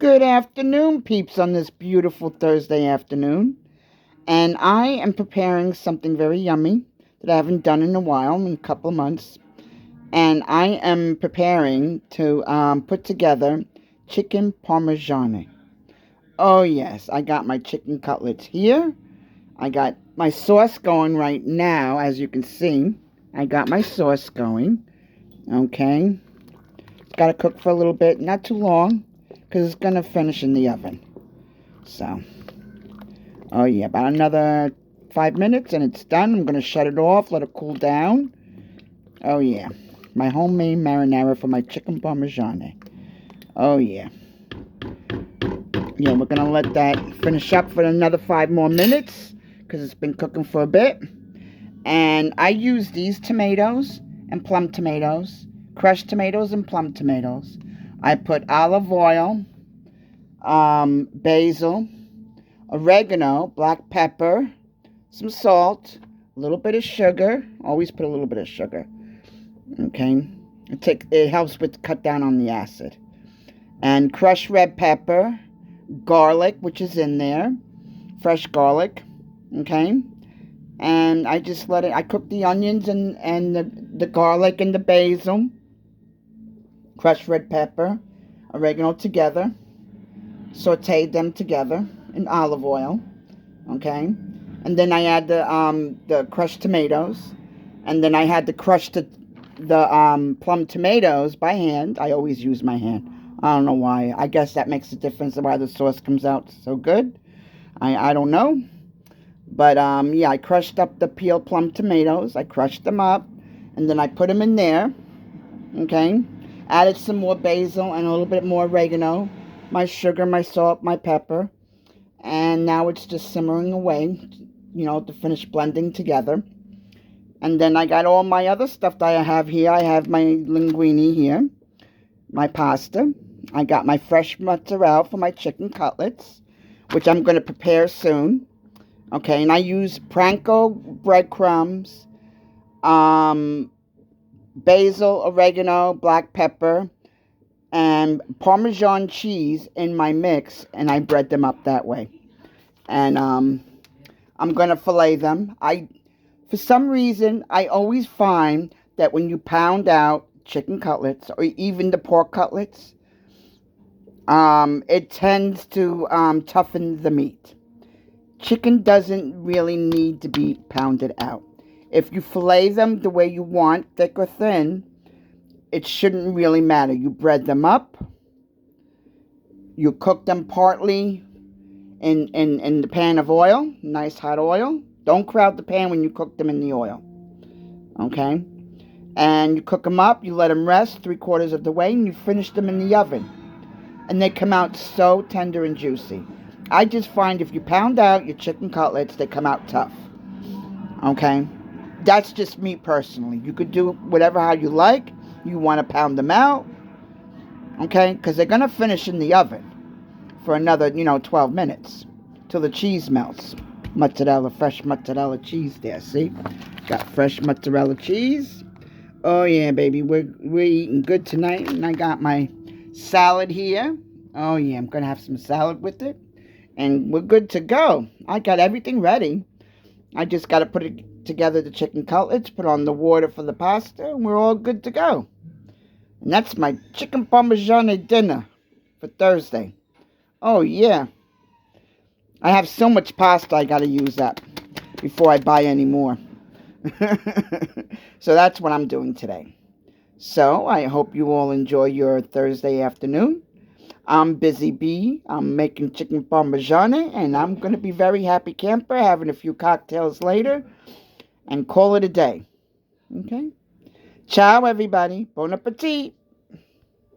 Good afternoon, peeps, on this beautiful Thursday afternoon. And I am preparing something very yummy that I haven't done in a while, in a couple of months. And I am preparing to put together chicken parmesan. Oh, yes, I got my chicken cutlets here. I got my sauce going right now, as you can see. I got my sauce going. Okay. It's got to cook for a little bit, not too long, because it's going to finish in the oven. So, oh yeah, about another 5 minutes and it's done. I'm going to shut it off, let it cool down. Oh yeah, my homemade marinara for my chicken parmesan. Oh yeah. Yeah, we're going to let that finish up for another 5 more minutes because it's been cooking for a bit. And I use these tomatoes and plum tomatoes, crushed tomatoes and plum tomatoes. I put olive oil, basil, oregano, black pepper, some salt, a little bit of sugar. Always put a little bit of sugar. Okay, it helps with cut down on the acid. And crushed red pepper, garlic, which is in there, fresh garlic. Okay, and I just let it. I cook the onions and the garlic and the basil, crushed red pepper, oregano together. Sauteed them together in olive oil, okay, and then I add the crushed tomatoes, and then I had to crush the plum tomatoes by hand. I always use my hand. I don't know why. I guess that makes a difference of why the sauce comes out so good. I don't know, but yeah, I crushed up the peeled plum tomatoes. I crushed them up, and then I put them in there, okay. Added some more basil and a little bit more oregano, my sugar, my salt, my pepper, and now it's just simmering away, to finish blending together. And then I got all my other stuff that I have here. I have my linguine here, my pasta. I got my fresh mozzarella for my chicken cutlets, which I'm going to prepare soon. Okay, and I use panko breadcrumbs, basil, oregano, black pepper, and Parmesan cheese in my mix, and I bread them up that way. And I'm going to fillet them. For some reason, I always find that when you pound out chicken cutlets, or even the pork cutlets, it tends to toughen the meat. Chicken doesn't really need to be pounded out. If you fillet them the way you want, thick or thin, it shouldn't really matter. You bread them up. You cook them partly in the pan of oil, nice hot oil. Don't crowd the pan when you cook them in the oil. Okay? And you cook them up. You let them rest 3/4 of the way, and you finish them in the oven. And they come out so tender and juicy. I just find if you pound out your chicken cutlets, they come out tough. Okay? That's just me personally. You could do whatever how you like. You want to pound them out, okay? Because they're going to finish in the oven for another, 12 minutes till the cheese melts. Mozzarella, fresh mozzarella cheese there, see? Got fresh mozzarella cheese. Oh, yeah, baby. We're eating good tonight. And I got my salad here. Oh, yeah, I'm going to have some salad with it. And we're good to go. I got everything ready. I just got to put it together, the chicken cutlets, put on the water for the pasta, and we're all good to go. And that's my chicken parmesan dinner for Thursday. Oh, yeah. I have so much pasta I got to use up before I buy any more. So that's what I'm doing today. So I hope you all enjoy your Thursday afternoon. I'm Busy Bee. I'm making chicken parmesan, and I'm going to be very happy camper, having a few cocktails later, and call it a day. Okay? Ciao, everybody. Bon appetit.